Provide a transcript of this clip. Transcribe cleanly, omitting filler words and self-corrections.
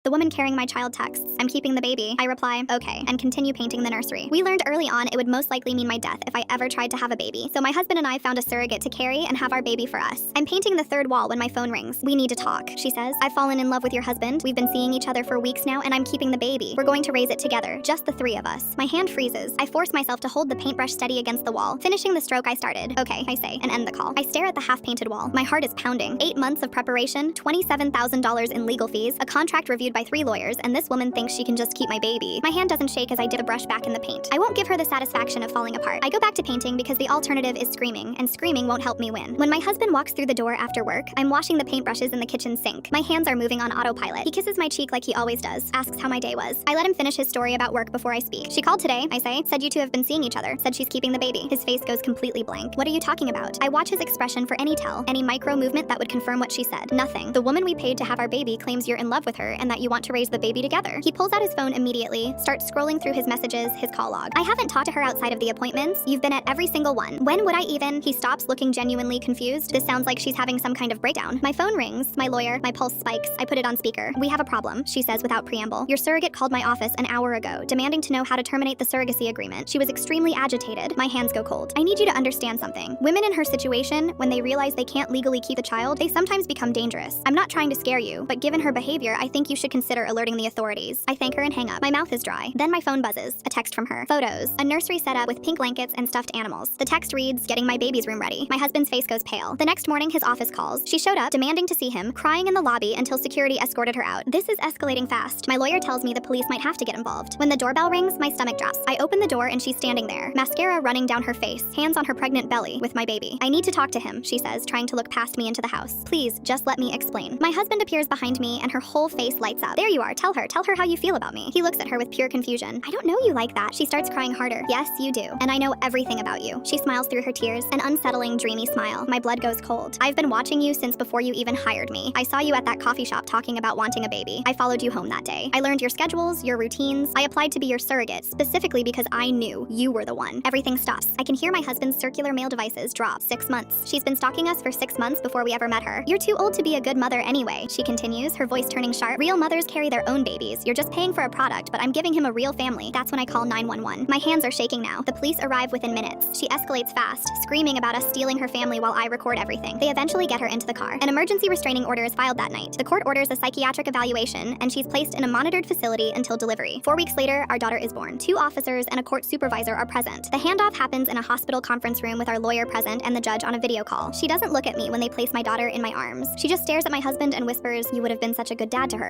The woman carrying my child texts, "I'm keeping the baby." I reply, "Okay," and continue painting the nursery. We learned early on it would most likely mean my death if I ever tried to have a baby, so my husband and I found a surrogate to carry and have our baby for us. I'm painting the third wall when my phone rings. "We need to talk," she says. "I've fallen in love with your husband. We've been seeing each other for weeks now, and I'm keeping the baby. We're going to raise it together, just the three of us." My hand freezes. I force myself to hold the paintbrush steady against the wall, finishing the stroke I started. "Okay," I say, and end the call. I stare at the half-painted wall. My heart is pounding. 8 months of preparation, $27,000 in legal fees, a contract reviewed by 3 lawyers, and this woman thinks she can just keep my baby. My hand doesn't shake as I dip the brush back in the paint. I won't give her the satisfaction of falling apart. I go back to painting because the alternative is screaming, and screaming won't help me win. When my husband walks through the door after work, I'm washing the paintbrushes in the kitchen sink. My hands are moving on autopilot. He kisses my cheek like he always does, asks how my day was. I let him finish his story about work before I speak. "She called today," I say, "said you two have been seeing each other, said she's keeping the baby." His face goes completely blank. "What are you talking about?" I watch his expression for any tell, any micro movement that would confirm what she said. "Nothing. The woman we paid to have our baby claims you're in love with her and that you want to raise the baby together." He pulls out his phone immediately, starts scrolling through his messages, his call log. "I haven't talked to her outside of the appointments. You've been at every single one. When would I even?" He stops, looking genuinely confused. This sounds like she's having some kind of breakdown. My phone rings. My lawyer. My pulse spikes. I put it on speaker. "We have a problem," she says without preamble. "Your surrogate called my office an hour ago, demanding to know how to terminate the surrogacy agreement. She was extremely agitated." My hands go cold. "I need you to understand something. Women in her situation, when they realize they can't legally keep a child, they sometimes become dangerous. I'm not trying to scare you, but given her behavior, I think you should consider alerting the authorities." I thank her and hang up. My mouth is dry. Then my phone buzzes. A text from her. Photos. A nursery set up with pink blankets and stuffed animals. The text reads, "Getting my baby's room ready." My husband's face goes pale. The next morning, his office calls. She showed up, demanding to see him, crying in the lobby until security escorted her out. This is escalating fast. My lawyer tells me the police might have to get involved. When the doorbell rings, my stomach drops. I open the door and she's standing there, mascara running down her face, hands on her pregnant belly, with my baby. "I need to talk to him," she says, trying to look past me into the house. "Please, just let me explain." My husband appears behind me and her whole face lights up. "There you are, tell her how you feel about me." He looks at her with pure confusion. "I don't know you like that." She starts crying harder. "Yes, you do. And I know everything about you." She smiles through her tears, an unsettling, dreamy smile. My blood goes cold. "I've been watching you since before you even hired me. I saw you at that coffee shop talking about wanting a baby. I followed you home that day. I learned your schedules, your routines. I applied to be your surrogate, specifically because I knew you were the one." Everything stops. I can hear my husband's circular mail devices drop. 6 months. She's been stalking us for 6 months before we ever met her. "You're too old to be a good mother anyway," she continues, her voice turning sharp. "Real mothers carry their own babies. You're just paying for a product, but I'm giving him a real family." That's when I call 911. My hands are shaking now. The police arrive within minutes. She escalates fast, screaming about us stealing her family while I record everything. They eventually get her into the car. An emergency restraining order is filed that night. The court orders a psychiatric evaluation, and she's placed in a monitored facility until delivery. 4 weeks later, our daughter is born. 2 officers and a court supervisor are present. The handoff happens in a hospital conference room with our lawyer present and the judge on a video call. She doesn't look at me when they place my daughter in my arms. She just stares at my husband and whispers, "You would have been such a good dad to her."